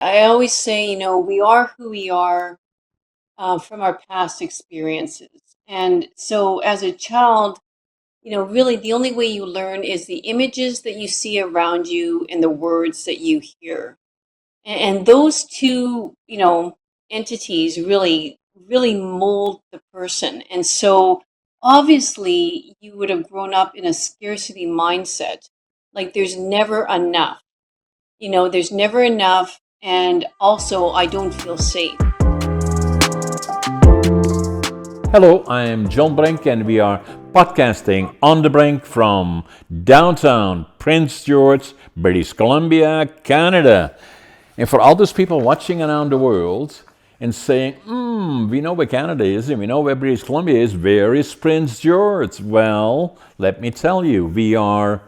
I always say, we are who we are from our past experiences. And so as a child, really the only way you learn is the images that you see around you and the words that you hear. And those two, entities really mold the person. And so obviously you would have grown up in a scarcity mindset. Like there's never enough. There's never enough. And also, I don't feel safe. Hello, I'm John Brink, and we are podcasting on the Brink from downtown Prince George, British Columbia, Canada. And for all those people watching around the world and saying, we know where Canada is and we know where British Columbia is, where is Prince George? Well, let me tell you, we are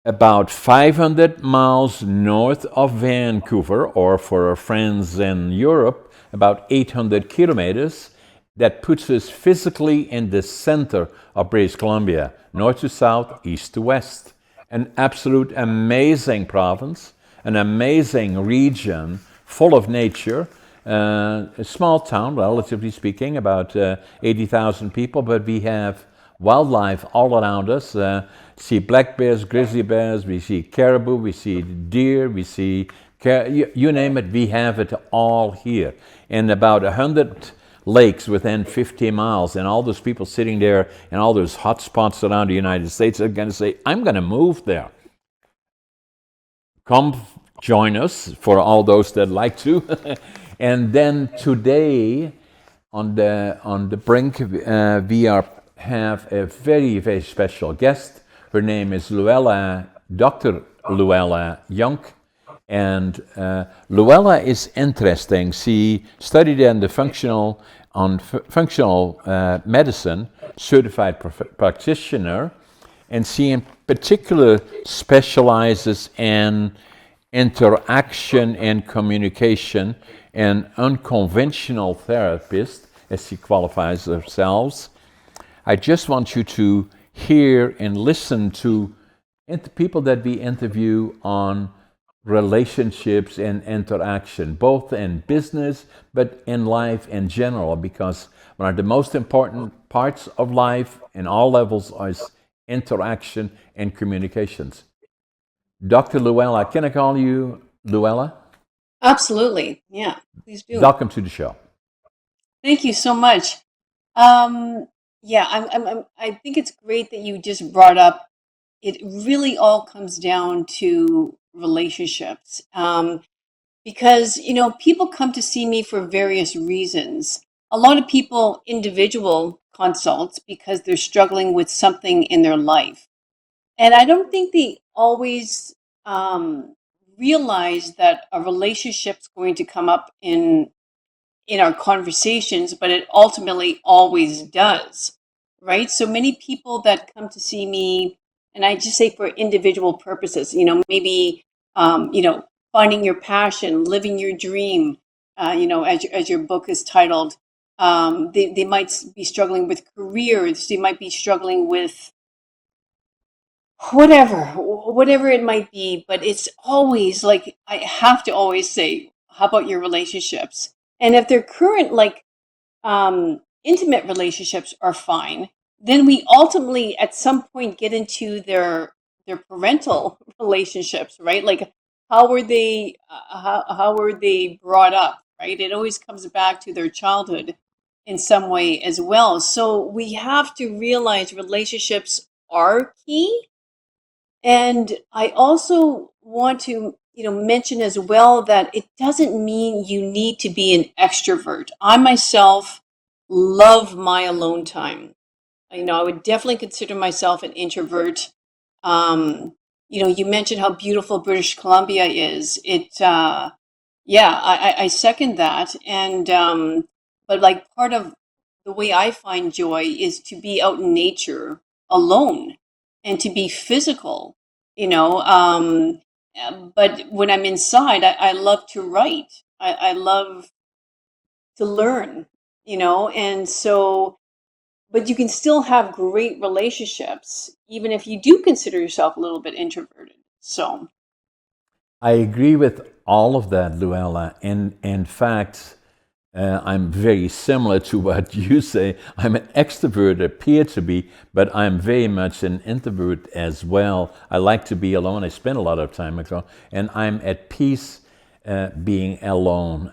about 500 miles north of Vancouver, or for our friends in Europe, about 800 kilometers. That puts us physically in the center of British Columbia, north to south, east to west. An absolute amazing province, an amazing region full of nature. A small town, relatively speaking, about 80,000 people, but we have wildlife all around us. See black bears, grizzly bears, we see caribou, we see deer, we see, you name it, we have it all here. And about 100 lakes within 50 miles, and all those people sitting there and all those hot spots around the United States are going to say, I'm going to move there. Come join us, for all those that like to. And then today on the Brink, we have a very, very special guest. Her name is Dr. Luella Jonk. And Luella is interesting. She studied in the functional medicine, certified practitioner, and she in particular specializes in interaction and communication, and unconventional therapist, as she qualifies herself. I just want you to hear and listen to people that we interview on relationships and interaction, both in business but in life in general, because one of the most important parts of life in all levels is interaction and communications. Dr. Luella, can I call you Luella? Absolutely. Yeah, please do. Welcome to the show. Thank you so much. Yeah, I think it's great that you just brought up. It really all comes down to relationships, because people come to see me for various reasons. A lot of people individual consults because they're struggling with something in their life, and I don't think they always realize that a relationship's going to come up in our conversations, but it ultimately always does, right? So many people that come to see me, and I just say for individual purposes, maybe, finding your passion, living your dream, as your book is titled, they might be struggling with careers, they might be struggling with whatever it might be, but it's always like, I have to always say, how about your relationships? And if they're current, like, intimate relationships are fine, then we ultimately at some point get into their parental relationships, right? Like, how were they brought up, right? It always comes back to their childhood in some way as well. So we have to realize relationships are key. And I also want to, mention as well that it doesn't mean you need to be an extrovert. I myself love my alone time. I would definitely consider myself an introvert. You mentioned how beautiful British Columbia is. Yeah, I second that. And, but like part of the way I find joy is to be out in nature alone and to be physical, you know. But when I'm inside, I love to write. I love to learn, and so, but you can still have great relationships, even if you do consider yourself a little bit introverted. So, I agree with all of that, Luella. And in fact, I'm very similar to what you say. I'm an extrovert, appear to be, but I'm very much an introvert as well. I like to be alone. I spend a lot of time alone, and I'm at peace being alone.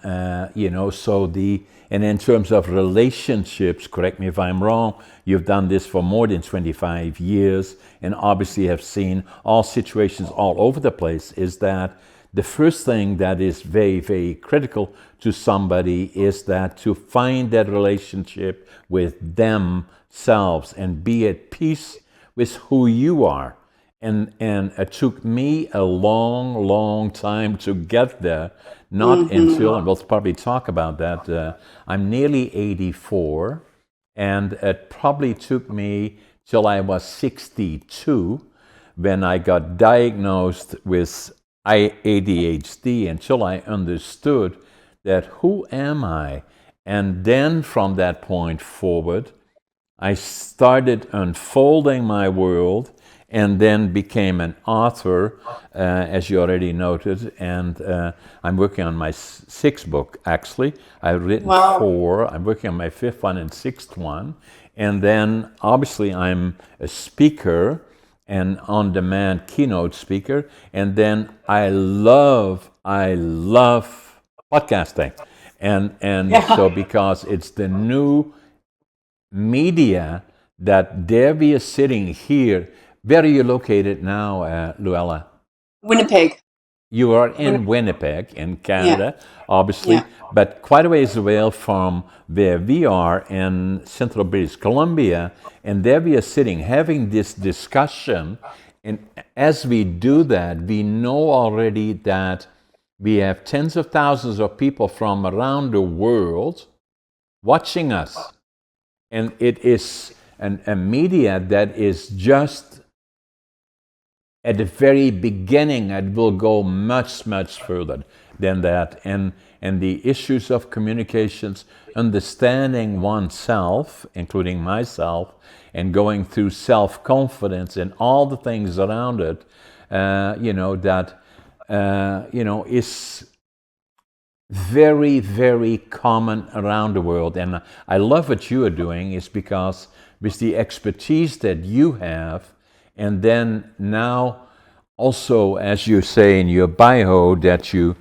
And in terms of relationships, correct me if I'm wrong, you've done this for more than 25 years and obviously have seen all situations all over the place. Is that the first thing that is very, very critical to somebody is that to find that relationship with themselves and be at peace with who you are. And it took me a long, long time to get there. Not until, and we'll probably talk about that. I'm nearly 84, and it probably took me till I was 62 when I got diagnosed with ADHD, until I understood that who am I? And then from that point forward, I started unfolding my world and then became an author, as you already noted. And I'm working on my sixth book, actually. I've written Wow. four. I'm working on my fifth one and sixth one. And then obviously I'm a speaker and on-demand keynote speaker. And then I love podcasting. And so Yeah. because it's the new media that there we are sitting here. Where are you located now, Luella? Winnipeg. You are in Winnipeg. Winnipeg, in Yeah. Canada, obviously, Yeah. but quite a ways away from where we are in central British Columbia. And there we are sitting having this discussion. And as we do that, we know already that we have tens of thousands of people from around the world watching us. And it is a media that is just at the very beginning. It will go much, much further than that. And the issues of communications, understanding oneself, including myself, and going through self-confidence and all the things around it, is very, very common around the world. And I love what you are doing, is because with the expertise that you have, and then now also, as you say in your bio, that you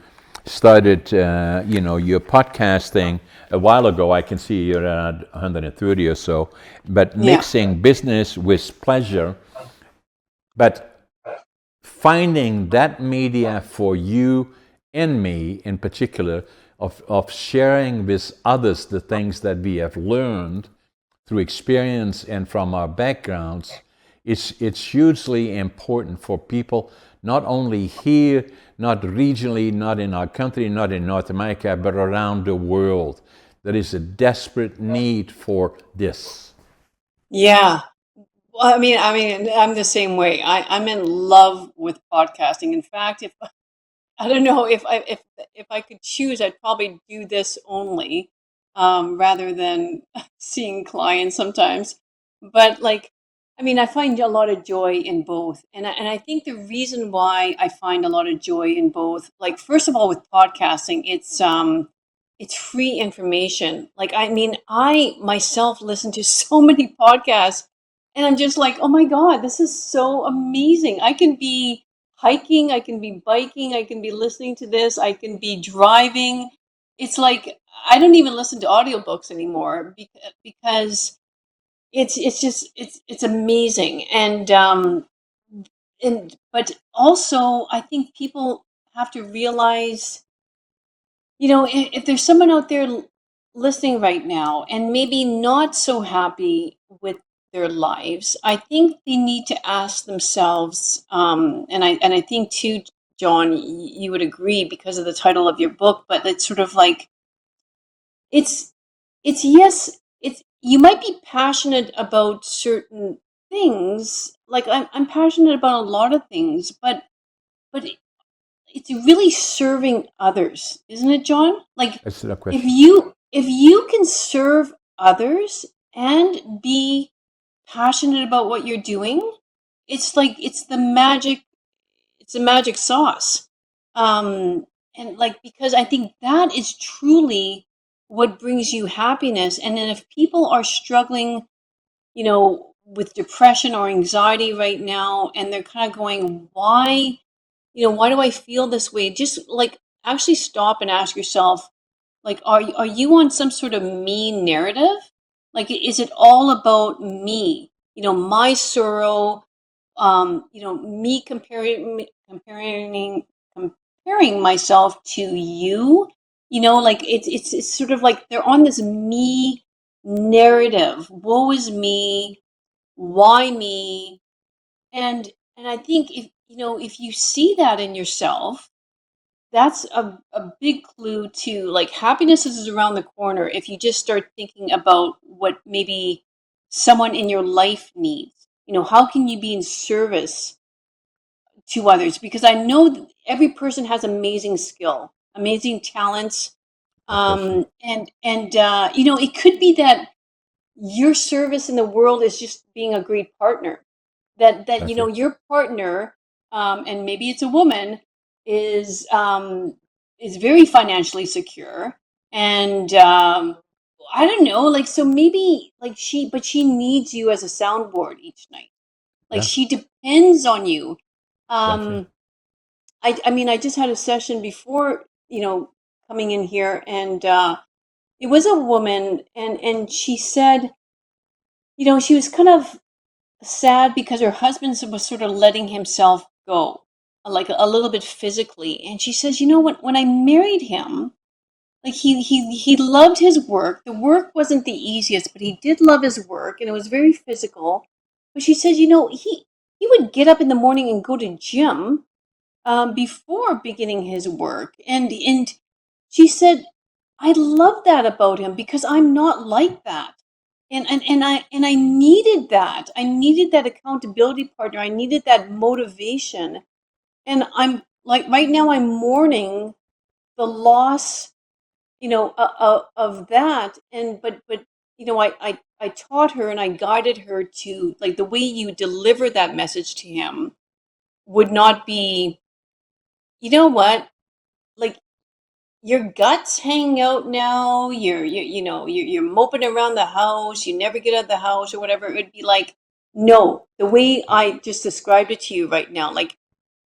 started, your podcasting a while ago. I can see you're at 130 or so, but Yeah. mixing business with pleasure, but finding that media for you and me in particular, of sharing with others the things that we have learned through experience and from our backgrounds, it's hugely important for people, not only here, not regionally, not in our country, not in North America, but around the world. There is a desperate need for this. Yeah. Well, I mean, I'm the same way. I'm in love with podcasting. In fact, if I don't know if I could choose, I'd probably do this only, rather than seeing clients sometimes. But like, I mean, I find a lot of joy in both, and I think the reason why I find a lot of joy in both, like first of all, with podcasting, it's free information. Like, I mean, I myself listen to so many podcasts, and I'm just like, oh my god, this is so amazing. I can be hiking, I can be biking, I can be listening to this, I can be driving. It's like I don't even listen to audiobooks anymore, because it's amazing. And but also I think people have to realize, if there's someone out there listening right now and maybe not so happy with their lives, I think they need to ask themselves, and I think too, John, you would agree because of the title of your book, but it's sort of like it's yes, it's you might be passionate about certain things. Like I'm passionate about a lot of things, but it's really serving others, isn't it, John? Like That's the if question. you can serve others and be passionate about what you're doing, it's like it's the magic sauce. Um and like, because I think that is truly what brings you happiness. And then if people are struggling, with depression or anxiety right now, and they're kind of going, why do I feel this way? Just like actually stop and ask yourself, like, are you on some sort of me narrative? Like, is it all about me? My sorrow, me comparing myself to you, like it's sort of like they're on this me narrative. Woe is me, why me? And I think if you see that in yourself, that's a big clue to, like, happiness is around the corner if you just start thinking about what maybe someone in your life needs. How can you be in service to others? Because I know that every person has amazing skill, amazing talents, especially. and it could be that your service in the world is just being a great partner. That That's it. your partner, and maybe it's a woman, is very financially secure, and I don't know, like, so maybe like but she needs you as a soundboard each night. Like, Yeah, she depends on you. that's it. Um, I mean, I just had a session before, coming in here, and it was a woman, and she said, she was kind of sad because her husband was sort of letting himself go, like a little bit physically. And she says, when I married him, like he loved his work. The work wasn't the easiest, but he did love his work, and it was very physical. But she says, he would get up in the morning and go to gym, before beginning his work, and she said, I love that about him because I'm not like that. And I needed that. I needed that accountability partner. I needed that motivation. And I'm like, right now I'm mourning the loss, of that. And but I taught her and I guided her to, like, the way you deliver that message to him would not be, you know what, like, your gut's hanging out now. You're moping around the house. You never get out of the house or whatever. It would be like, no, the way I just described it to you right now. Like,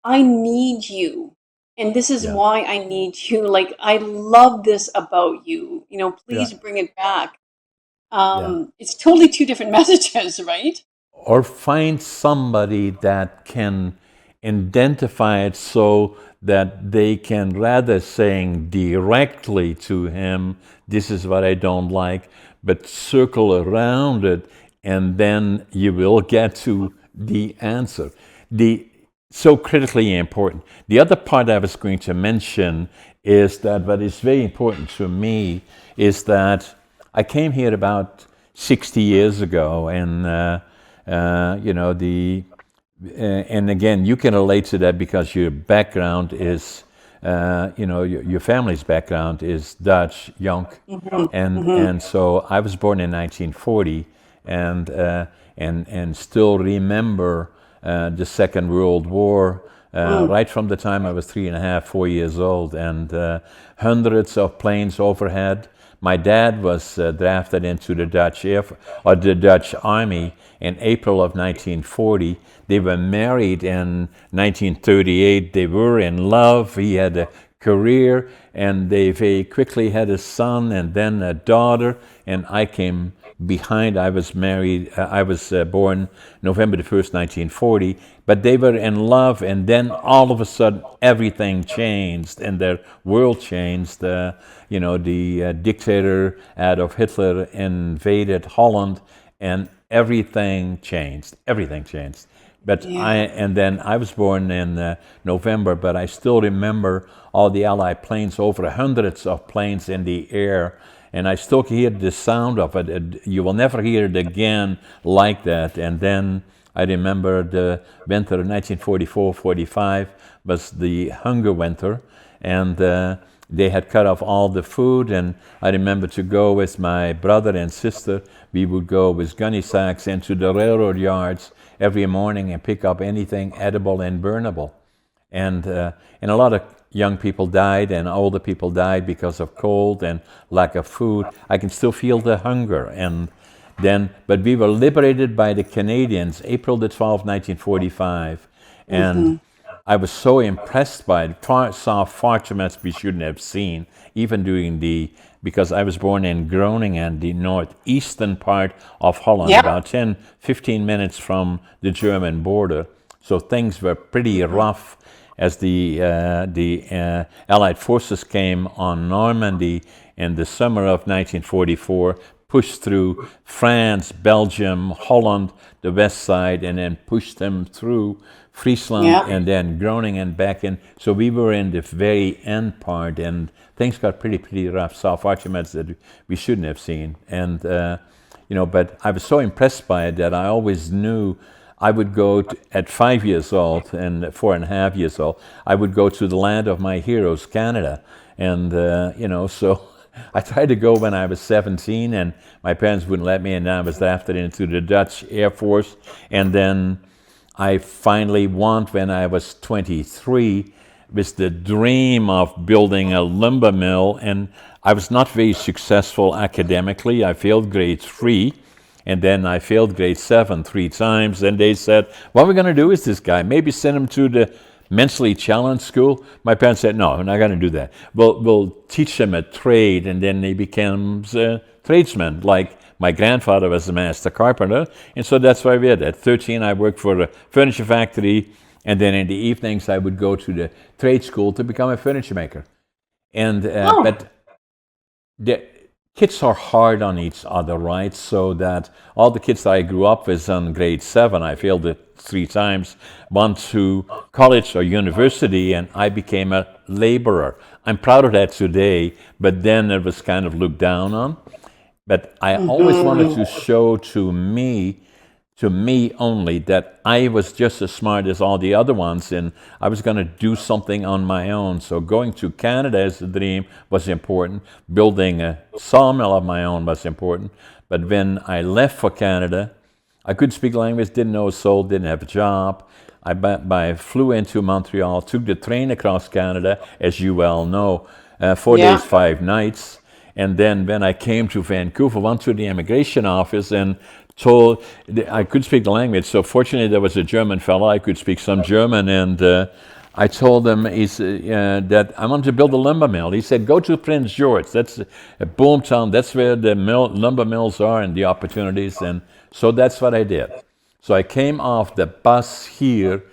I need you, and this is Yeah, why I need you. Like, I love this about you. yeah, Please bring it back. yeah. It's totally two different messages, right? Or find somebody that can identify it so that they can, rather saying directly to him, this is what I don't like, but circle around it, and then you will get to the answer. The so critically important. The other part I was going to mention is that what is very important to me is that I came here about 60 years ago, and and again, you can relate to that because your background is, your family's background is Dutch, Jonk, Hmm. Hmm. and so I was born in 1940, and and still remember the Second World War. Mm. Right from the time I was 3.5, 4 years old, and hundreds of planes overhead. My dad was drafted into the the Dutch Army in April of 1940. They were married in 1938. They were in love. He had a career, and they very quickly had a son and then a daughter. And I came behind. I was married. I was born November the 1st, 1940. But they were in love, and then all of a sudden everything changed, and their world changed. The dictator Adolf Hitler invaded Holland, and everything changed. Everything changed. Yeah. And then I was born in November, but I still remember all the Allied planes, over hundreds of planes in the air, and I still hear the sound of it. You will never hear it again like that. And then I remember the winter of 1944-45 was the hunger winter, and they had cut off all the food, and I remember to go with my brother and sister. We would go with gunny sacks into the railroad yards every morning and pick up anything edible and burnable. And a lot of young people died and older people died because of cold and lack of food. I can still feel the hunger. And then, but we were liberated by the Canadians, April the 12th, 1945. And I was so impressed by it, saw far too much we shouldn't have seen, even during because I was born in Groningen, the northeastern part of Holland, Yeah. about 10, 15 minutes from the German border. So things were pretty rough as the Allied forces came on Normandy in the summer of 1944, pushed through France, Belgium, Holland, the west side, and then pushed them through Friesland Yeah. and then Groningen back in. So we were in the very end part, and things got pretty rough. Saw Archimedes that we shouldn't have seen, and but I was so impressed by it that I always knew I would go at 5 years old and 4.5 years old. I would go to the land of my heroes, Canada, and so. I tried to go when I was 17, and my parents wouldn't let me, and I was drafted into the Dutch Air Force. And then I finally won when I was 23 with the dream of building a lumber mill, and I was not very successful academically. I failed grade 3, and then I failed grade 7 3 times, and they said, what we're going to do with this guy, maybe send him to the mentally challenged school. My parents said, no, we're not going to do that. We'll teach him a trade, and then he becomes a tradesman. Like my grandfather was a master carpenter, and so that's why we did. At 13, I worked for a furniture factory, and then in the evenings, I would go to the trade school to become a furniture maker. And but the kids are hard on each other, right? So that all the kids that I grew up with in grade 7, I failed it 3 times, went to college or university, and I became a laborer. I'm proud of that today, but then it was kind of looked down on. But I always wanted to show to me only, that I was just as smart as all the other ones, and I was going to do something on my own. So going to Canada as a dream was important. Building a sawmill of my own was important. But when I left for Canada, I couldn't speak the language, didn't know a soul, didn't have a job. I flew into Montreal, took the train across Canada, as you well know, 4 days, 5 nights. And then when I came to Vancouver, went to the immigration office and told, I could speak the language, so fortunately there was a German fellow, I could speak some German, and I told him that I wanted to build a lumber mill. He said, go to Prince George, that's a boom town, that's where the lumber mills are and the opportunities, and so that's what I did. So I came off the bus here,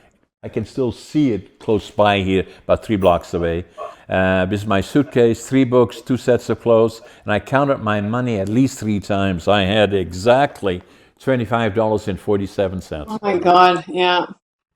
I can still see it close by here, about 3 blocks away, with my suitcase, 3 books, 2 sets of clothes, and I counted my money at least 3 times. I had exactly $25.47. Oh my God. Yeah.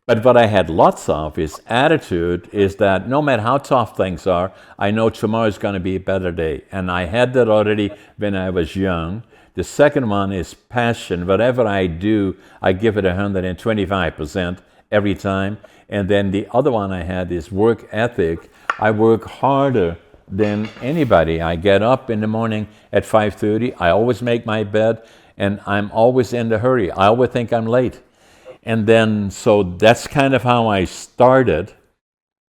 But what I had lots of is attitude, is that no matter how tough things are, I know tomorrow is going to be a better day. And I had that already when I was young. The second one is passion. Whatever I do, I give it 125% every time. And then the other one I had is work ethic. I work harder than anybody. I get up in the morning at 5:30. I always make my bed, and I'm always in a hurry. I always think I'm late. And then, so that's kind of how I started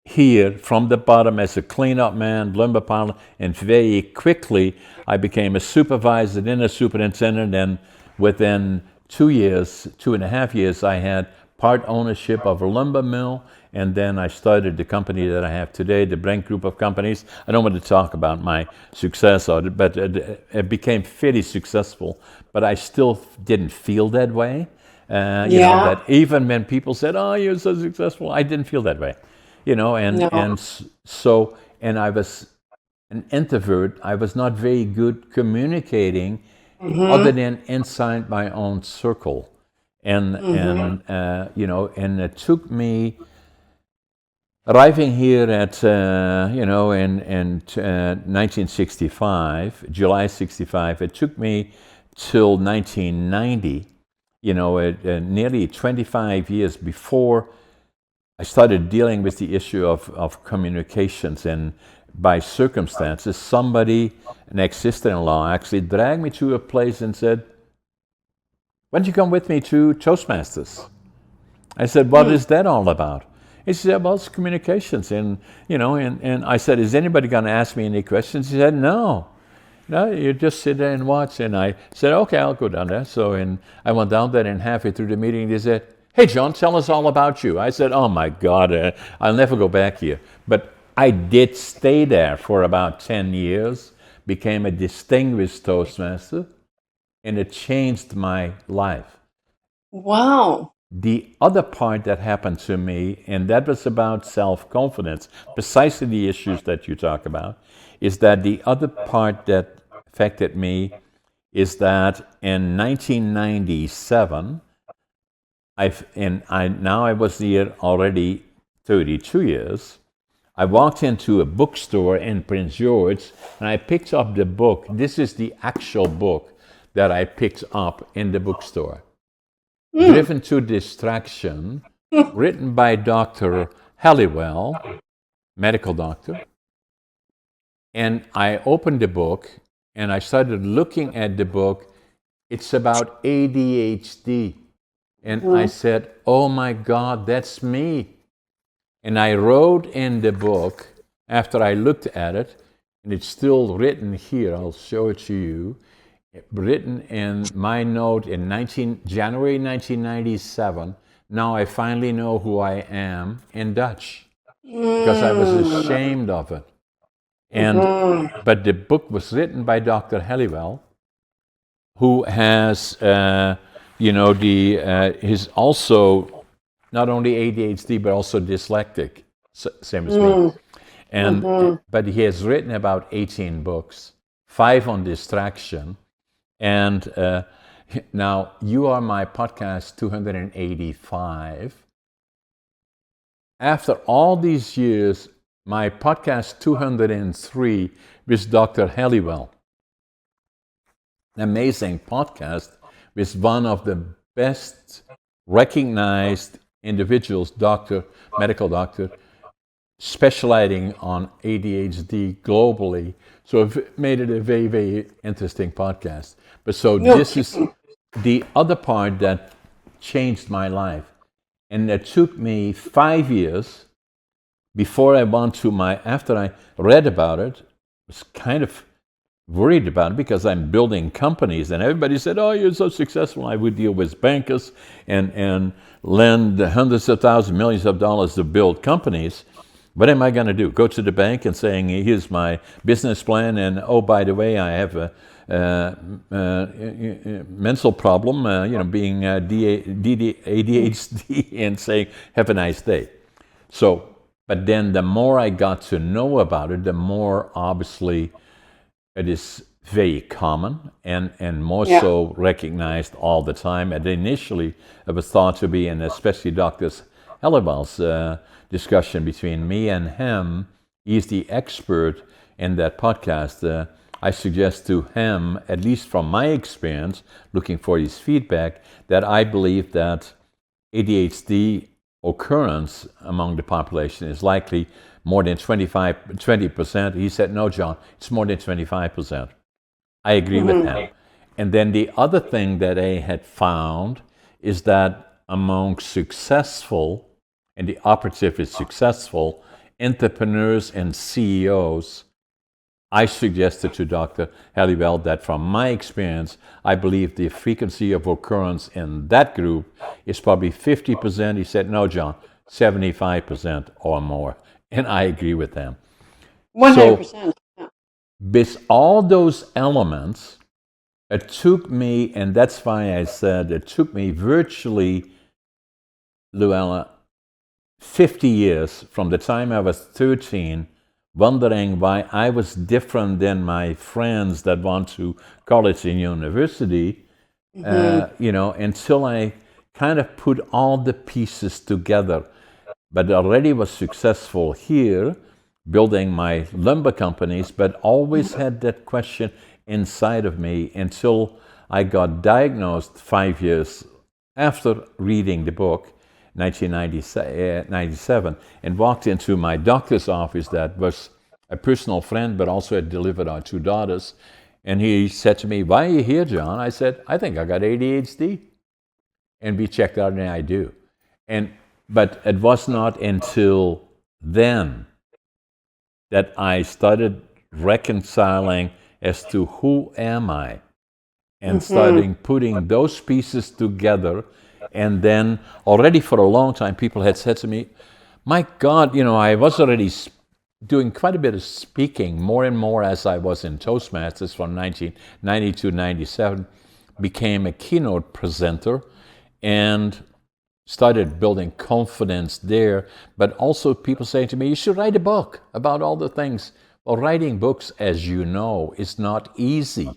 here from the bottom as a cleanup man, lumber pile, and very quickly I became a supervisor, then a superintendent, and within 2.5 years, I had part ownership of a lumber mill, and then I started the company that I have today, the Brink group of companies. I don't want to talk about my success, but it became fairly successful, but I still didn't feel that way. That even when people said, "Oh, you're so successful," I didn't feel that way, and I was an introvert. I was not very good communicating, other than inside my own circle, and it took me arriving here at in 1965, July 65. It took me till 1990. Nearly 25 years before I started dealing with the issue of communications, and by circumstances, somebody, an ex-sister-in-law, actually dragged me to a place and said, "Why don't you come with me to Toastmasters?" I said, "What is that all about?" He said, well, it's communications. And, and I said, is anybody going to ask me any questions? He said, no. No, you just sit there and watch. And I said, okay, I'll go down there. So and I went down there, and halfway through the meeting, they said, hey, John, tell us all about you. I said, oh, my God, I'll never go back here. But I did stay there for about 10 years, became a distinguished Toastmaster, and it changed my life. Wow. The other part that happened to me, and that was about self-confidence, precisely the issues that you talk about, is that the other part that affected me is that in 1997, I was here already 32 years. I walked into a bookstore in Prince George, and I picked up the book. This is the actual book that I picked up in the bookstore. Driven to Distraction, written by Dr. Halliwell, medical doctor. And I opened the book, and I started looking at the book. It's about ADHD. And I said, oh my God, that's me. And I wrote in the book, after I looked at it, and it's still written here, I'll show it to you, written in my note in January 1997, now I finally know who I am in Dutch, because I was ashamed of it. And but the book was written by Dr. Halliwell, who has, he's also not only ADHD but also dyslexic, same as me. And but he has written about 18 books, 5 on distraction, and now you are my podcast 285. After all these years, my podcast 203 with Dr. Halliwell, an amazing podcast with one of the best recognized individuals, medical doctor, specializing on ADHD globally. So it made it a very, very interesting podcast. But so this is the other part that changed my life. And it took me 5 years before I went to after I read about it, I was kind of worried about it because I'm building companies, and everybody said, oh, you're so successful. I would deal with bankers and lend hundreds of thousands, millions of dollars to build companies. What am I going to do? Go to the bank and saying, here's my business plan, and oh, by the way, I have a mental problem, being ADHD, and saying, have a nice day. So, but then the more I got to know about it, the more obviously it is very common and more so recognized all the time. And initially, it was thought to be, and especially Dr. Halliwell's discussion between me and him, he's the expert in that podcast. I suggest to him, at least from my experience, looking for his feedback, that I believe that ADHD occurrence among the population is likely more than 20%. He said, no, John, it's more than 25%. I agree with him. And then the other thing that I had found is that among successful, and the operative is successful, entrepreneurs and CEOs, I suggested to Dr. Halliwell that from my experience, I believe the frequency of occurrence in that group is probably 50%. He said, no, John, 75% or more. And I agree with them. 100%. So, with all those elements, it took me, and that's why I said it took me virtually, Luella, 50 years from the time I was 13, wondering why I was different than my friends that went to college and university, until I kind of put all the pieces together. But already was successful here, building my lumber companies, but always had that question inside of me until I got diagnosed 5 years after reading the book, 1997, and walked into my doctor's office that was a personal friend, but also had delivered our 2 daughters. And he said to me, why are you here, John? I said, I think I got ADHD. And we checked out, and I do. And But it was not until then that I started reconciling as to who am I, and Mm-hmm. starting putting those pieces together. And then already for a long time, people had said to me, my God, I was already doing quite a bit of speaking, more and more as I was in Toastmasters from 1990 to 97, became a keynote presenter and started building confidence there. But also people saying to me, you should write a book about all the things. Well, writing books, as you know, is not easy.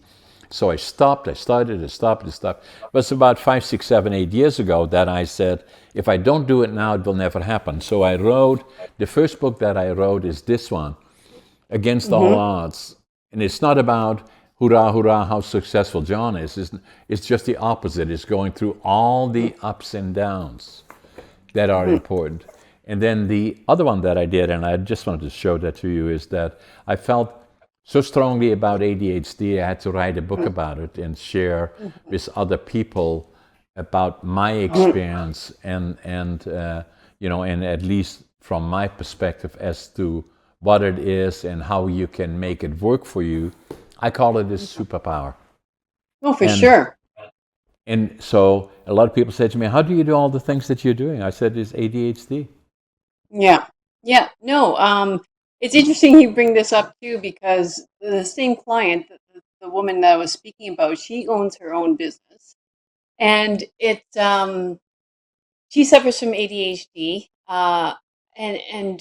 So I stopped, I started, I stopped, I stopped. It was about 5, 6, 7, 8 years ago that I said, if I don't do it now, it will never happen. So I wrote, the first book that I wrote is this one, Against All Mm-hmm. Odds. And it's not about, hurrah, hurrah, how successful John is. It's just the opposite. It's going through all the ups and downs that are Mm-hmm. important. And then the other one that I did, and I just wanted to show that to you, is that I felt so strongly about ADHD, I had to write a book about it and share Mm-hmm. with other people about my Mm-hmm. experience and at least from my perspective as to what it is and how you can make it work for you. I call it a superpower. Oh, for And sure. and so a lot of people say to me, "How do you do all the things that you're doing?" I said, "It's ADHD." Yeah. Yeah. No, it's interesting you bring this up too, because the same client, the woman that I was speaking about, she owns her own business. And she suffers from ADHD. And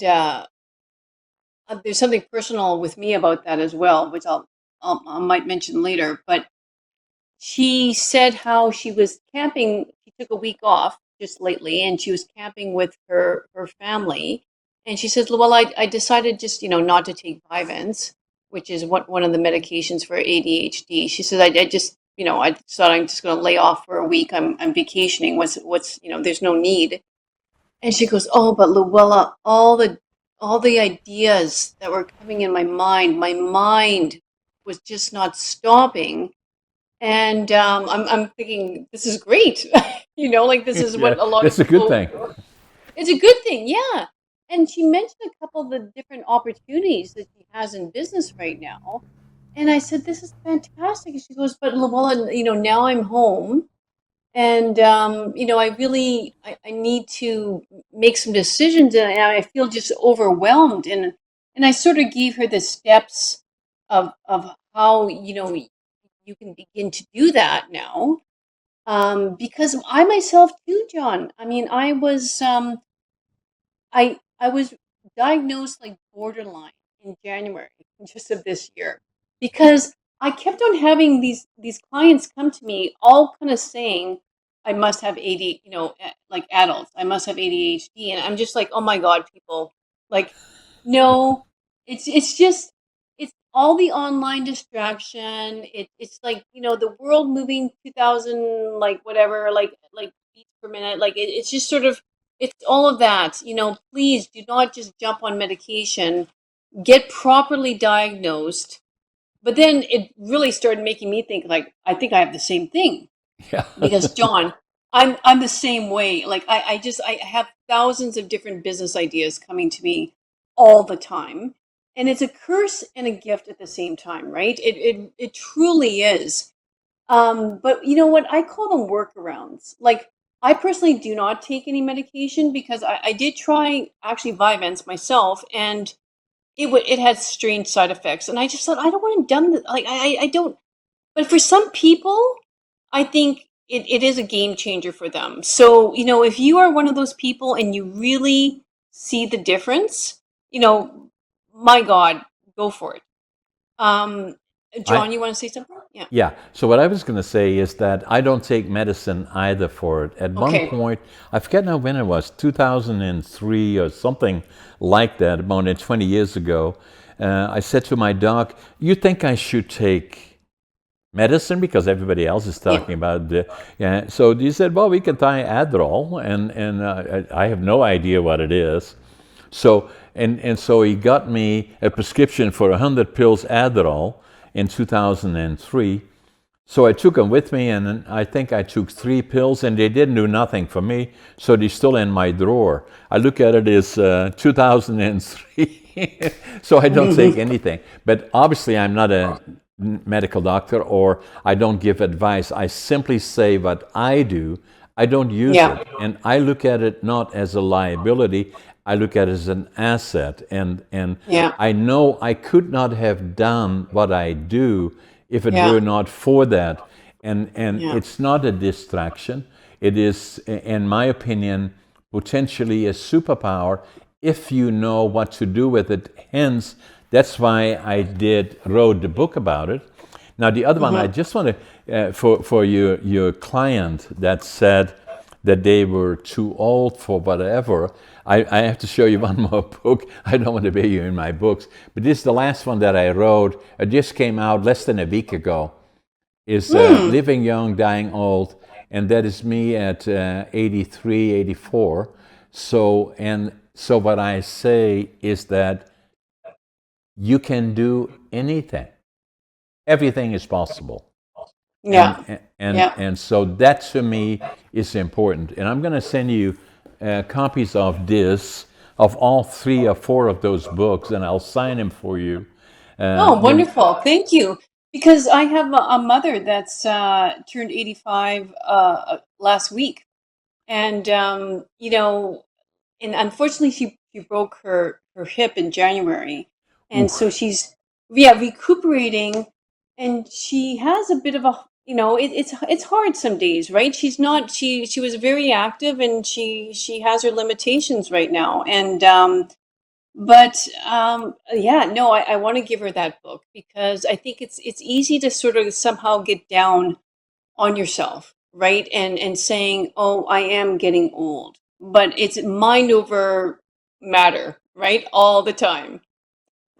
there's something personal with me about that as well, which I might mention later. But she said how she was camping. She took a week off just lately, and she was camping with her family. And she says, "Well, I decided just not to take Vyvanse, which is one of the medications for ADHD." She said, "I just I thought I'm just going to lay off for a week. I'm vacationing. What's there's no need." And she goes, "Oh, but Luella, all the ideas that were coming in my mind was just not stopping." And I'm thinking, this is great. Like this is Yeah, what a lot of that's a good people. thing. It's a good thing, yeah. And she mentioned a couple of the different opportunities that she has in business right now. And I said, this is fantastic. And she goes, but Luella, now I'm home. And I need to make some decisions, and I feel just overwhelmed. And I sort of gave her the steps of how you can begin to do that now. Because I myself too, John. I mean, I was diagnosed like borderline in January just of this year, because I kept on having these clients come to me all kind of saying I must have AD, like adults, I must have ADHD, and I'm just like, oh my god, people, like, no, it's just it's all the online distraction. It's like the world moving 2,000 like whatever like beats per minute. Like it's just sort of it's all of that. Please do not just jump on medication. Get properly diagnosed. But then it really started making me think like I think I have the same thing, Yeah. because John, I'm the same way. Like I have thousands of different business ideas coming to me all the time. And it's a curse and a gift at the same time, right? It truly is. But you know what? I call them workarounds. Like, I personally do not take any medication, because I did try actually Vyvanse myself, and it had strange side effects. And I just thought, I don't want to done this. Like, I don't. But for some people, I think it is a game changer for them. So, if you are one of those people and you really see the difference, you know, my God, go for it. Um, I John, you want to say something? Yeah. Yeah. So what I was going to say is that I don't take medicine either for it. At one Okay. point, I forget now when it was, 2003 or something like that, about 20 years ago, I said to my doc, "You think I should take medicine because everybody else is Yeah. talking about the?" Yeah. So he said, "Well, we can try Adderall," and I have no idea what it is. So so he got me a prescription for 100 pills Adderall in 2003. So I took them with me, and I think I took 3 pills, and they didn't do nothing for me. So they're still in my drawer. I look at it as 2003, so I don't take anything. But obviously, I'm not a medical doctor, or I don't give advice. I simply say what I do. I don't use Yeah. it, and I look at it not as a liability. I look at it as an asset, and Yeah. I know I could not have done what I do if it were Yeah. not for that. And Yeah. it's not a distraction. It is, in my opinion, potentially a superpower if you know what to do with it. Hence, that's why I wrote the book about it. Now, the other one, I just want to, for your client that said that they were too old for whatever, I have to show you one more book. I don't want to be you in my books, but this is the last one that I wrote. It just came out less than a week ago. Is Living Young, Dying Old, and that is me at 83, 84. So what I say is that you can do anything. Everything is possible. Yeah. Yeah. And so that to me is important. And I'm going to send you copies of this, of all 3 or 4 of those books, and I'll sign them for you. Oh, wonderful. Thank you. Because I have a mother that's turned 85 last week. And, and unfortunately, she broke her hip in January. And so Oof. she's, yeah, recuperating. And she has a bit of a, it's hard some days, right? She's not, she was very active, and she has her limitations right now. And, yeah, no, I want to give her that book, because I think it's easy to sort of somehow get down on yourself, right? And saying, "Oh, I am getting old," but it's mind over matter, right? All the time.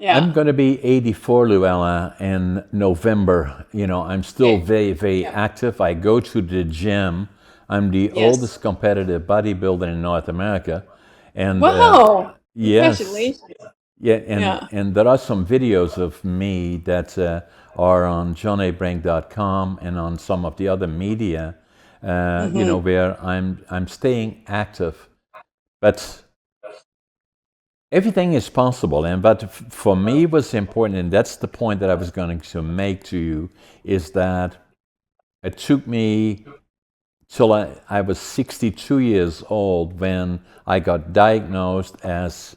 I'm Yeah. going to be 84, Luella, in November. I'm still Okay. very, very Yeah. active. I go to the gym. I'm the Yes. oldest competitive bodybuilder in North America. And Wow. yes, Congratulations. yeah, Yeah. and there are some videos of me that are on johnabrink.com and on some of the other media, Mm-hmm. where I'm staying active. But everything is possible, and but for me, what's important, and that's the point that I was going to make to you, is that it took me till I was 62 years old when I got diagnosed as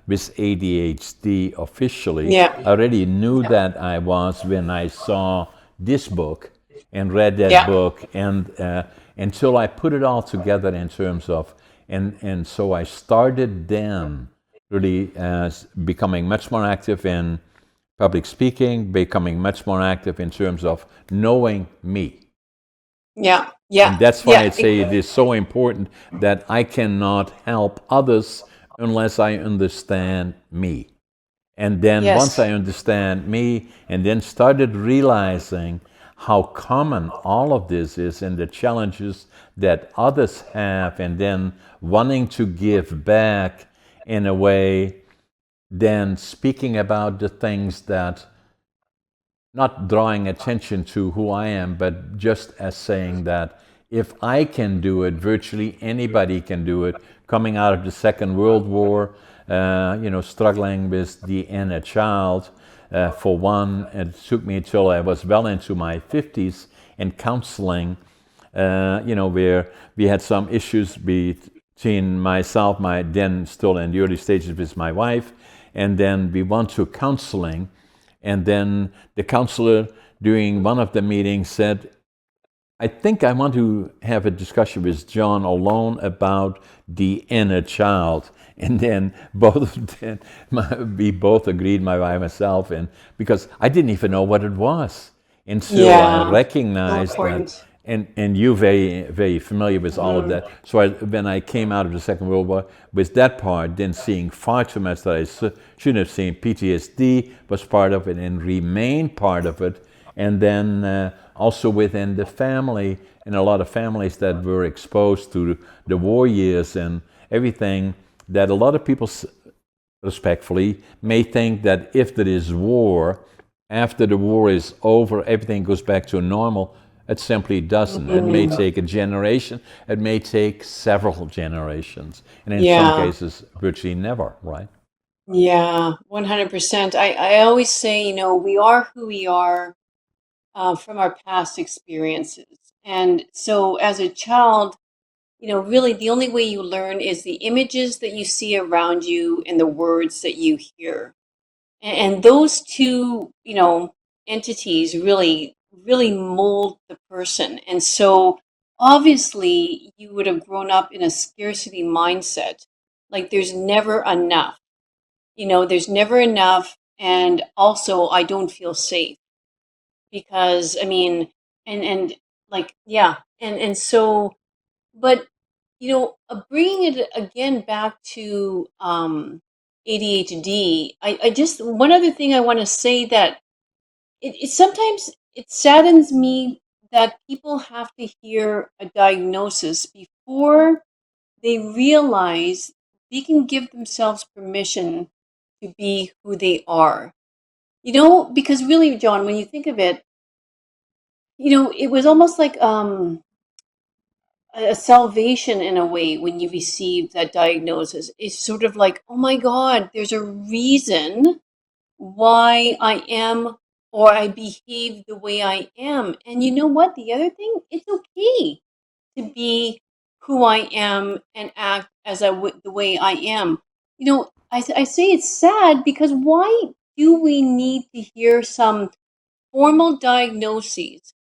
with ADHD officially. Yeah. I already knew Yeah. that I was when I saw this book and read that Yeah. book, and until I put it all together in terms of, and so I started then really as becoming much more active in public speaking, becoming much more active in terms of knowing me. Yeah. And Yeah. that's why I Yeah. say it is so important that I cannot help others unless I understand me. And then once Yes. I understand me and then started realizing how common all of this is and the challenges that others have, and then wanting to give back in a way, then speaking about the things that, not drawing attention to who I am, but just as saying that if I can do it, virtually anybody can do it. Coming out of the Second World War, struggling with the inner child. For one, it took me till I was well into my 50s in counseling, where we had some issues between myself, my then still in the early stages with my wife, and then we went to counseling. And then the counselor during one of the meetings said, I think I want to have a discussion with John alone about the inner child. And then we both agreed, my wife and myself, and because I didn't even know what it was until I Yeah. So recognized that. important. And you're very, very familiar with all of that. So when I came out of the Second World War, with that part, then seeing far too much that I shouldn't have seen. PTSD was part of it and remained part of it. And then also within the family, and a lot of families that were exposed to the war years and everything, that a lot of people respectfully may think that if there is war, after the war is over, everything goes back to normal. It simply doesn't. It may Mhm. take a generation, it may take several generations, and in some Yeah. cases, virtually never, right? Yeah, 100%. I always say, we are who we are from our past experiences. And so as a child, really the only way you learn is the images that you see around you and the words that you hear. And those two, entities really mold the person. And so obviously you would have grown up in a scarcity mindset. Like there's never enough. There's never enough. And also I don't feel safe because I mean, and like, yeah. And so, but bringing it again back to ADHD, I just one other thing I want to say that it sometimes it saddens me that people have to hear a diagnosis before they realize they can give themselves permission to be who they are. Because really, John, when you think of it, it was almost like a salvation in a way when you receive that diagnosis. It's sort of like, oh my God, there's a reason why I am or I behave the way I am. And you know what? The other thing, it's okay to be who I am and act the way I am. I say it's sad because why do we need to hear some formal diagnoses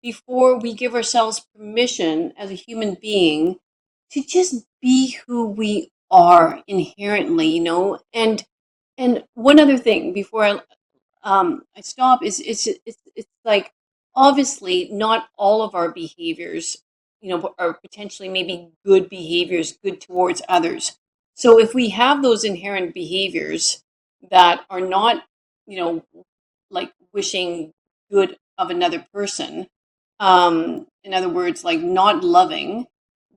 before we give ourselves permission as a human being to just be who we are inherently, and one other thing before I stop is it's like obviously not all of our behaviors, are potentially maybe good behaviors, good towards others. So if we have those inherent behaviors that are not, you know, like wishing good of another person, in other words, like not loving,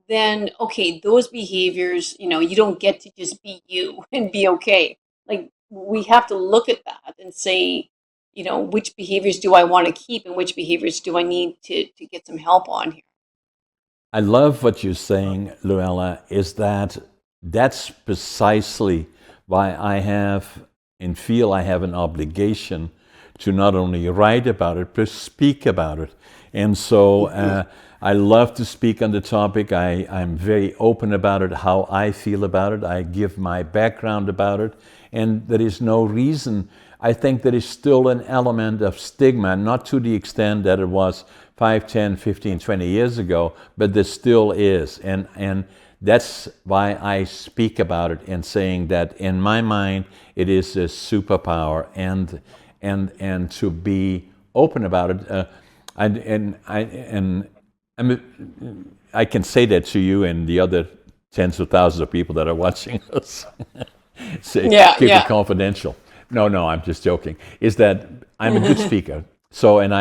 then okay, those behaviors, you don't get to just be you and be okay. Like we have to look at that and say, which behaviors do I want to keep and which behaviors do I need to get some help on here. I love what you're saying, Luella, is that that's precisely why I have and feel I have an obligation to not only write about it, but speak about it. And so Hmm. I love to speak on the topic. I'm very open about it, how I feel about it. I give my background about it. And there is no reason. I think there is still an element of stigma, not to the extent that it was 5, 10, 15, 20 years ago, but there still is. And that's why I speak about it and saying that in my mind, it is a superpower and to be open about it. I can say that to you and the other tens of thousands of people that are watching us. Say, Yeah, keep it yeah. confidential. No, no, I'm just joking. Is that I'm a good speaker. So, and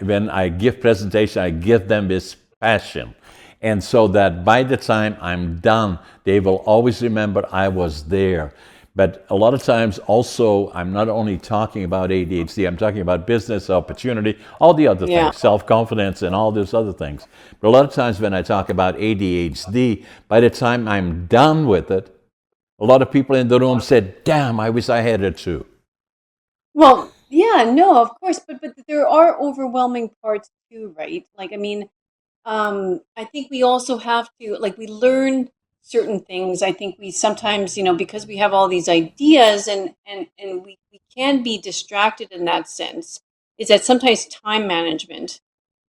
when I give presentation, I give them this passion. And so that by the time I'm done, they will always remember I was there. But a lot of times also, I'm not only talking about ADHD, I'm talking about business, opportunity, all the other Yeah. things, self-confidence and all those other things. But a lot of times when I talk about ADHD, by the time I'm done with it, a lot of people in the room said, damn, I wish I had it too. Well, yeah, no, of course, but there are overwhelming parts too, right? Like, I mean, I think we also have to, like, we learn certain things. I think we sometimes, because we have all these ideas and we can be distracted in that sense, is that sometimes time management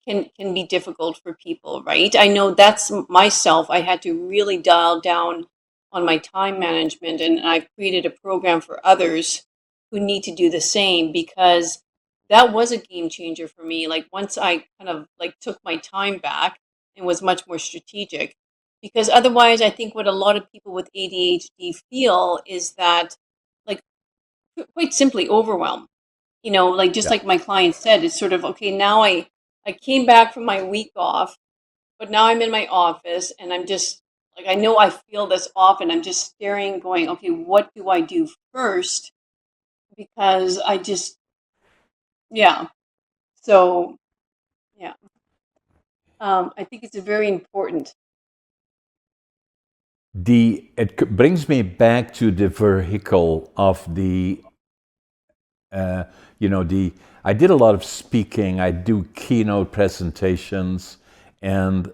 can be difficult for people, right? I know that's myself. I had to really dial down on my time management, and I've created a program for others who need to do the same because that was a game changer for me. Like once I kind of like took my time back and was much more strategic, because otherwise, I think what a lot of people with ADHD feel is that, like, quite simply overwhelm. Like just Yeah. like my client said, it's sort of okay, now I came back from my week off, but now I'm in my office and I'm just like, I know I feel this often. I'm just staring, going, okay, what do I do first? Because I just Yeah. So yeah, I think it's very important. Brings me back to the vehicle of the uh, the I did a lot of speaking. I do keynote presentations, and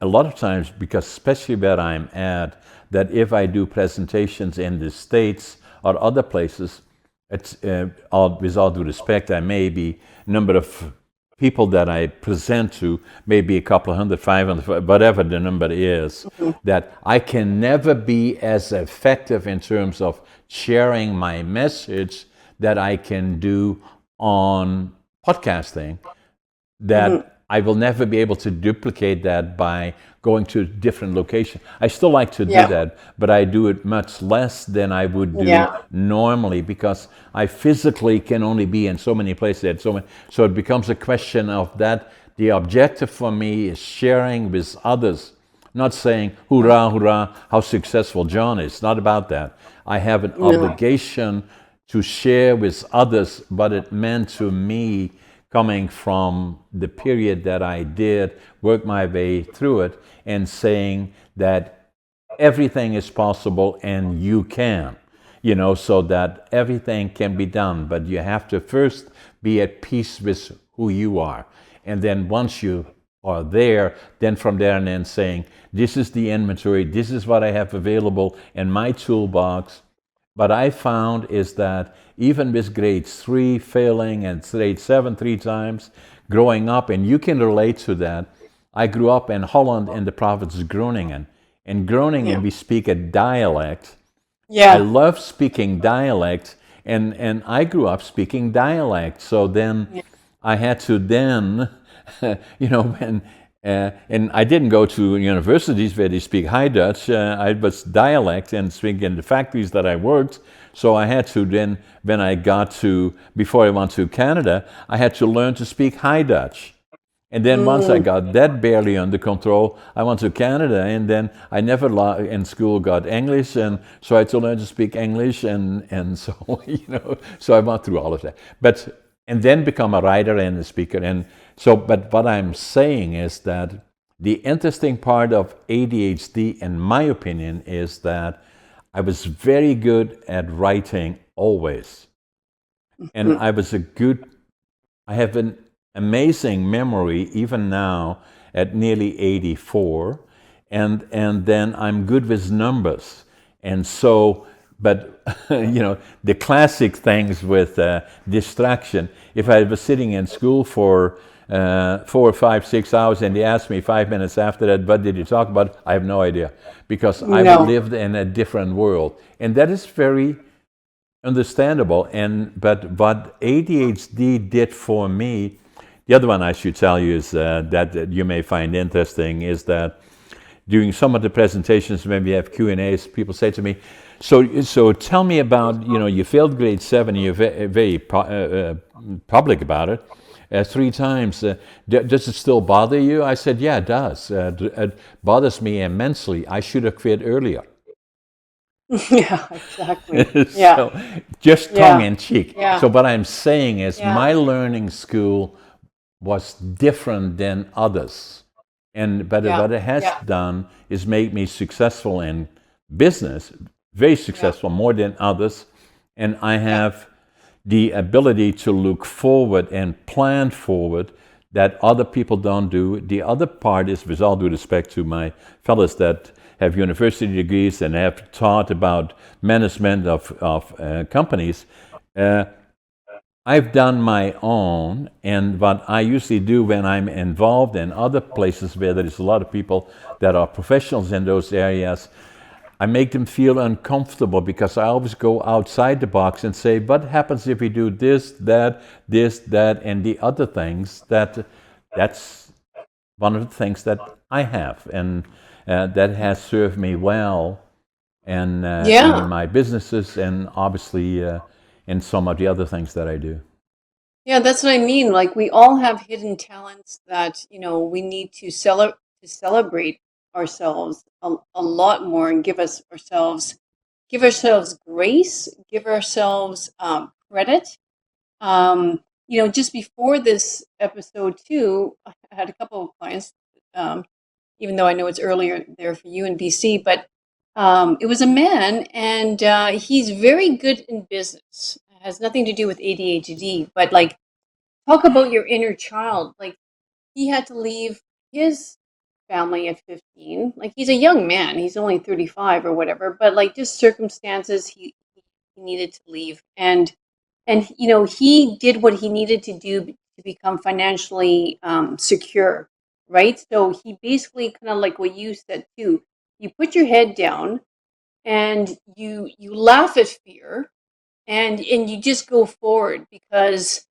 a lot of times, because especially where I'm at, that if I do presentations in the States or other places, it's with all due respect, I may be number of people that I present to, maybe a couple of hundred, 500, whatever the number is, Mhm. that I can never be as effective in terms of sharing my message that I can do on podcasting, Mhm. that I will never be able to duplicate that by going to a different location. I still like to do Yeah. that, but I do it much less than I would do Yeah. normally because I physically can only be in so many places. So it becomes a question of that. The objective for me is sharing with others, not saying, hurrah, hurrah, how successful John is. It's not about that. I have an No. obligation to share with others what it meant to me coming from the period that I did, work my way through it, and saying that everything is possible and you can, so that everything can be done. But you have to first be at peace with who you are. And then once you are there, then from there and then saying, this is the inventory, this is what I have available in my toolbox. What I found is that even with grade 3 failing and grade 7 3 times, growing up, and you can relate to that, I grew up in Holland in the province of Groningen. In Yeah. Groningen, we speak a dialect. I Yeah. love speaking dialect, and I grew up speaking dialect. So then Yeah. I had to then, when and I didn't go to universities where they speak High Dutch. I was dialect and speak in the factories that I worked. So I had to then, when I got to, before I went to Canada, I had to learn to speak High Dutch. And then once I Mm. got that barely under control, I went to Canada, and then I never in school got English, and so I had to learn to speak English, and so so I went through all of that. But and then become a writer and a speaker, and so. But what I'm saying is that the interesting part of ADHD, in my opinion, is that I was very good at writing always, and Mhm. I have an amazing memory even now at nearly 84, and then I'm good with numbers, and so. But the classic things with distraction. If I was sitting in school for 4 or 5, 6 hours, and they asked me 5 minutes after that, what did you talk about? I have no idea, because I No. lived in a different world, and that is very understandable. And but what ADHD did for me, the other one I should tell you is that you may find interesting is that during some of the presentations when we have Q&As, people say to me, so tell me about, you failed grade 7, you're very public about it. 3 times. Does it still bother you? I said, yeah, it does. It bothers me immensely. I should have quit earlier. Yeah. Exactly. Yeah. So just tongue Yeah. in cheek. So Yeah. what I'm saying is Yeah. my learning school was different than others. And but Yeah. what it has Yeah. done is make me successful in business, very Yeah. successful, more than others. And I Yeah. have the ability to look forward and plan forward that other people don't do. The other part is, with all due respect to my fellows that have university degrees and have taught about management of companies, uh, I've done my own, and what I usually do when I'm involved in other places where there is a lot of people that are professionals in those areas, I make them feel uncomfortable because I always go outside the box and say, what happens if we do this, that, and the other things? That's one of the things that I have, and that has served me well, and in Yeah. my businesses, and obviously in some of the other things that I do. Yeah, that's what I mean. Like we all have hidden talents that, we need to celebrate ourselves a lot more and give ourselves grace, give ourselves credit. just before this episode too, I had a couple of clients, um, even though I know it's earlier there for you in BC, but it was a man, and he's very good in business. It has nothing to do with ADHD, but like, talk about your inner child. Like, he had to leave his family at 15. Like, he's a young man, he's only 35 or whatever, but like, just circumstances, he needed to leave. And he did what he needed to do to become financially secure, right? So he basically, kind of like what you said too, you put your head down and you laugh at fear, and you just go forward, because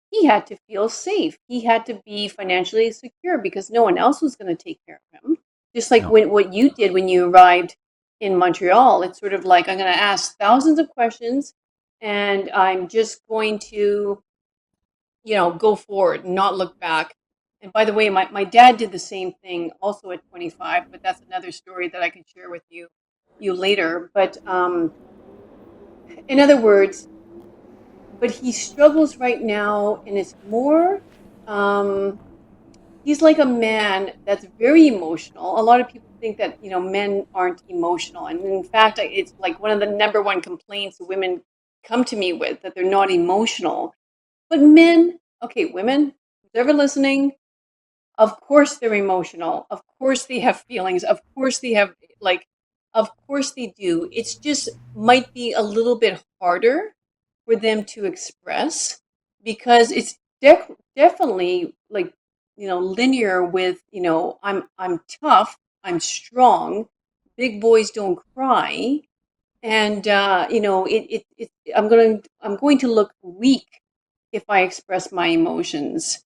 he had to feel safe. He had to be financially secure because no one else was going to take care of him. Just like Yeah. what you did when you arrived in Montreal. It's sort of like, I'm going to ask thousands of questions, and I'm just going to, go forward and not look back. And by the way, my dad did the same thing also at 25, but that's another story that I can share with you later. But in other words, but he struggles right now, and it's more, um, he's like a man that's very emotional. A lot of people think that, men aren't emotional. And in fact, it's like one of the number one complaints women come to me with, that they're not emotional. But men, okay, women, who's ever listening, of course they're emotional. Of course they have feelings. Of course they have, like, of course they do. It's just might be a little bit harder for them to express, because it's definitely like, linear with, I'm tough, I'm strong, big boys don't cry, and I'm going to look weak if I express my emotions.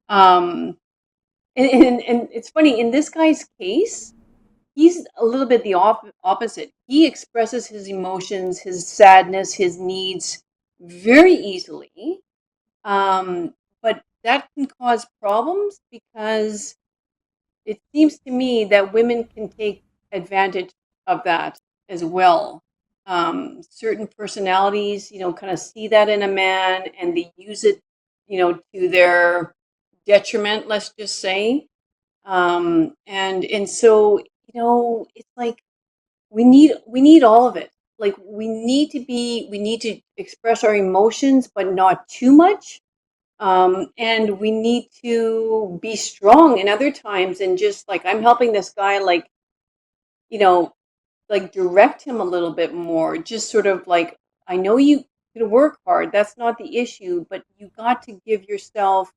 Um, and it's funny, in this guy's case, he's a little bit the opposite. He expresses his emotions, his sadness, his needs very easily. But that can cause problems, because it seems to me that women can take advantage of that as well. Certain personalities, kind of see that in a man, and they use it, to their detriment, let's just say. And so, it's like, we need all of it. Like, we need to express our emotions, but not too much. And we need to be strong in other times, and just like, I'm helping this guy, like, you know like, direct him a little bit more, just sort of like, I know you can work hard, that's not the issue, but you got to give yourself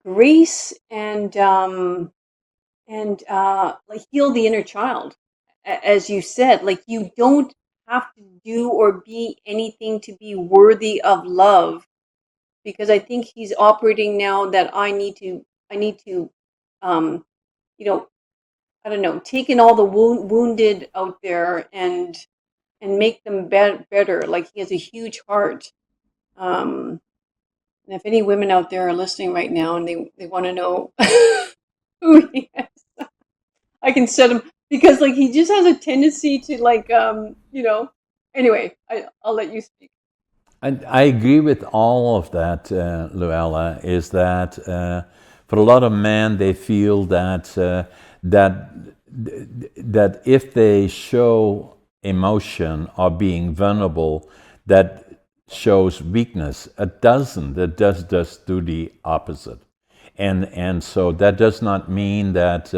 grace, and like, heal the inner child. As you said, like, you don't have to do or be anything to be worthy of love, because I think he's operating now that I need to um you know I don't know, take in all the wounded out there, and make them better. Like, he has a huge heart. um and if any women out there are listening right now, and they want to know who he is, I can set him, because like, he just has a tendency to, like, anyway, I'll let you speak. I agree with all of that, Luella. Is that for a lot of men, they feel that that if they show emotion or being vulnerable, that shows weakness. It doesn't. It does just do the opposite. And so that does not mean that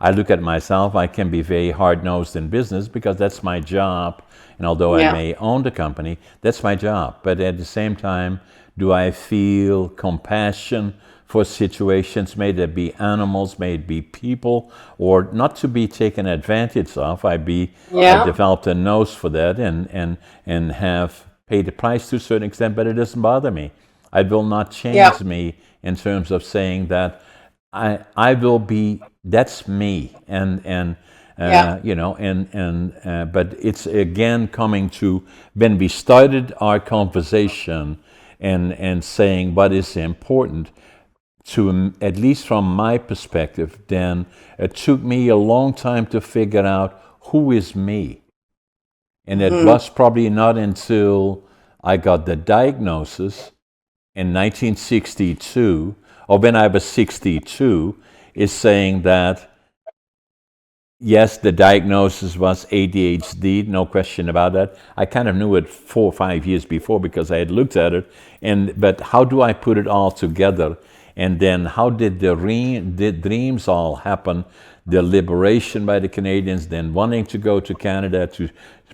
I look at myself. I can be very hard nosed in business because that's my job. And although I Yeah. may own the company, that's my job. But at the same time, do I feel compassion for situations, may it be animals, may it be people, or not to be taken advantage of? I Yeah. developed a nose for that, and have paid the price to a certain extent, but it doesn't bother me. I will not Yeah. change me in terms of saying that I will be, that's me, and Yeah. but it's again coming to when we started our conversation and saying what is important to, at least from my perspective, then it took me a long time to figure out who is me. And it Hmm. was probably not until I got the diagnosis in 1962, or when I was 62, is saying that yes, the diagnosis was ADHD, no question about that. I kind of knew it 4 or 5 years before because I had looked at it. But how do I put it all together? And then how did the dreams all happen? The liberation by the Canadians, then wanting to go to Canada to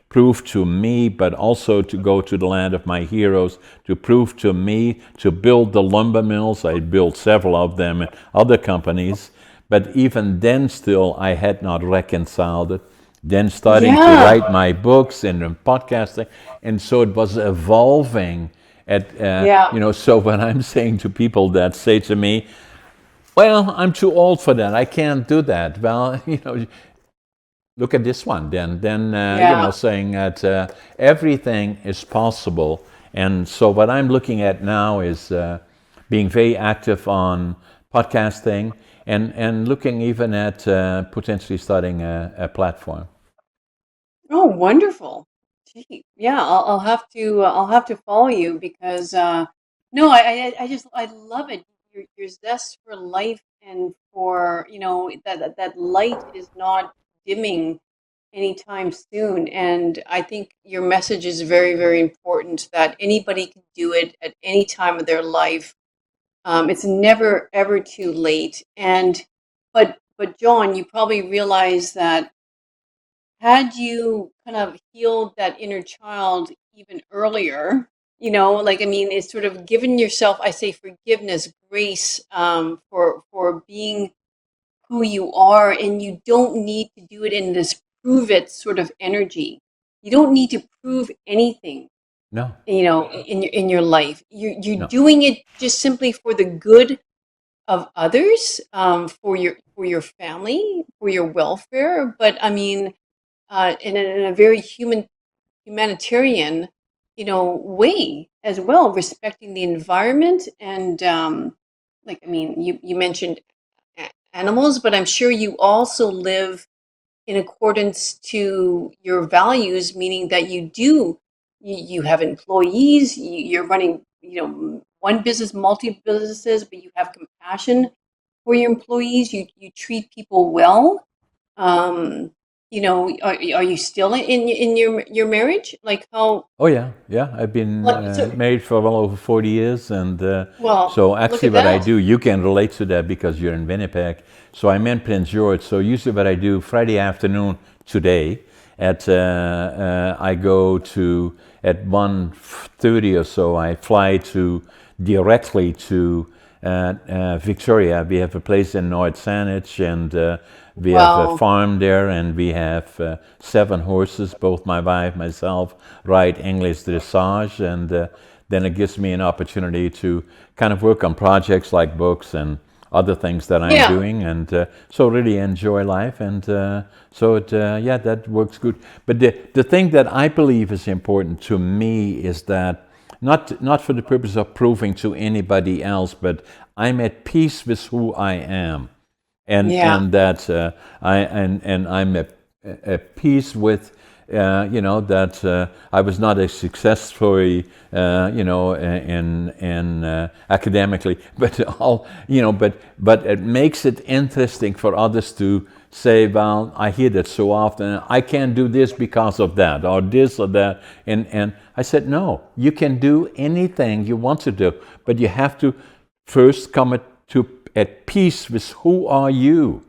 prove to me, but also to go to the land of my heroes, to prove to me, to build the lumber mills. I built several of them in other companies. But even then, still, I had not reconciled it. Then starting to Yeah. write my books and podcasting, and so it was evolving. Yeah. So when I'm saying to people that say to me, "Well, I'm too old for that. I can't do that." Well, look at this one. Yeah. Saying that everything is possible. And so what I'm looking at now is being very active on podcasting and looking even at potentially starting a platform. Oh, wonderful. Gee, yeah, I'll have to follow you because no, I just I love it. Your zest for life and for that light is not dimming anytime soon. And I think your message is very, very important that anybody can do it at any time of their life. It's never ever too late. And but John, you probably realize that had you kind of healed that inner child even earlier, like I mean, it's sort of given yourself, I say, forgiveness, grace, for being who you are, and you don't need to do it in this prove it sort of energy. You don't need to prove anything, No, in your life. You're no, doing it just simply for the good of others, for your family, for your welfare. But I mean, in a very humanitarian, way as well, respecting the environment and like I mean, you mentioned animals, but I'm sure you also live in accordance to your values, meaning that you have employees, you're running, one business, multi businesses, but you have compassion for your employees. You treat people well. Um, are you still in your marriage? Like how? oh yeah, yeah. I've been Like so? married for well over 40 years, and Well, so look actually, at what I that. do, you can relate to that because you're in Winnipeg. So I'm in Prince George. So usually, what I do Friday afternoon today, I go to at 1:30 or so. I fly to directly to Victoria. We have a place in North Saanich, and we have a Wow. farm there, and we have 7 horses. Both my wife, myself, ride English dressage, and then it gives me an opportunity to kind of work on projects like books and other things that I'm Yeah. doing, and so really enjoy life, and yeah, that works good. But the thing that I believe is important to me is that not for the purpose of proving to anybody else, but I'm at peace with who I am, Yeah. and that and I'm at peace with that I was not as successful in academically, but all but it makes it interesting for others to say, well, I hear that so often, I can't do this because of that or this or that, and I said, no, you can do anything you want to do, but you have to first come at peace with who are you.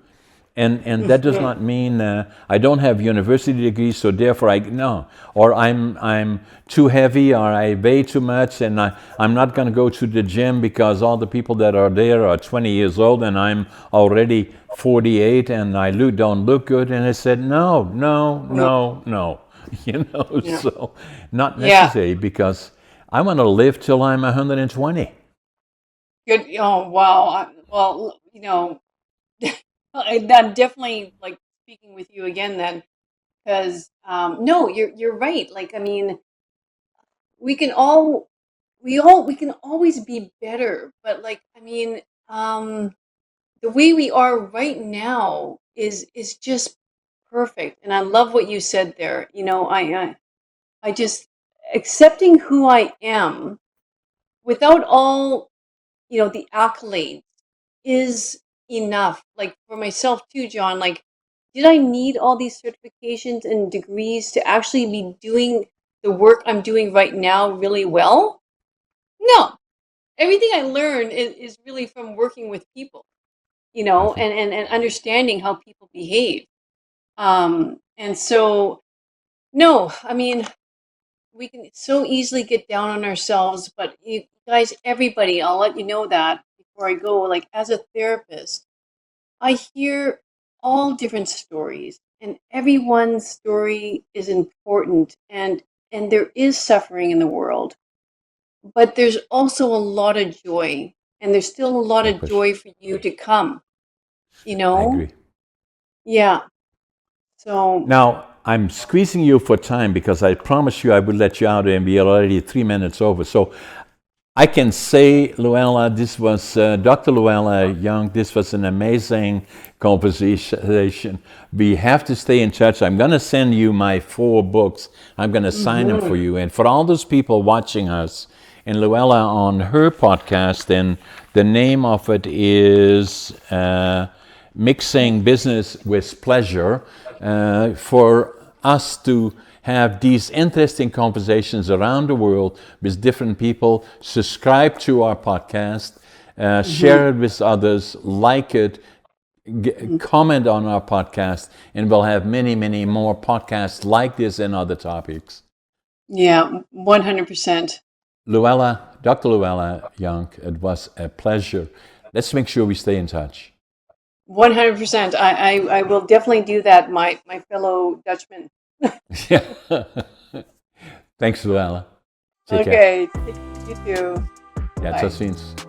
And that does Mhm. not mean I don't have university degrees, so therefore I no, or I'm too heavy, or I weigh too much, and I'm not going to go to the gym because all the people that are there are 20 years old, and I'm already 48, and don't look good. And I said, no, no, Yeah. no, no, Yeah. so not Yeah. necessary because I want to live till I'm 120. Good. Oh, wow. Well, I'm definitely like speaking with you again then, because no, you're right. Like I mean, we can all we can always be better, but like I mean, the way we are right now is just perfect. And I love what you said there. I just accepting who I am without all, the accolades is enough. Like for myself too, John, like, did I need all these certifications and degrees to actually be doing the work I'm doing right now really well? No. Everything I learn is really from working with people, Okay. and understanding how people behave. And so, no, I mean, we can so easily get down on ourselves, but you guys, everybody, I'll let you know that before I go, like, as a therapist, I hear all different stories, and everyone's story is important, and there is suffering in the world, but there's also a lot of joy, and there's still a lot No of question. joy for you to come, you I know? agree. Yeah. So, Now, I'm squeezing you for time because I promised you I would let you out and we are already 3 minutes over. So I can say, Luella, this was Dr. Luella Young. This was an amazing conversation. We have to stay in touch. I'm going to send you my 4 books. I'm going to sign them for mhm. you. And for all those people watching us, and Luella on her podcast, and the name of it is Mixing Business with Pleasure, for us to have these interesting conversations around the world with different people. Subscribe to our podcast, Mhm. share it with others, like it, Mhm. comment on our podcast, and we'll have many, many more podcasts like this and other topics. Yeah, 100%. Luella, Dr. Luella Young, it was a pleasure. Let's make sure we stay in touch. 100%. I will definitely do that, my fellow Dutchman. Yeah. Thanks, Luella. Take care. Okay, you too. Ja, tot Bye. ziens.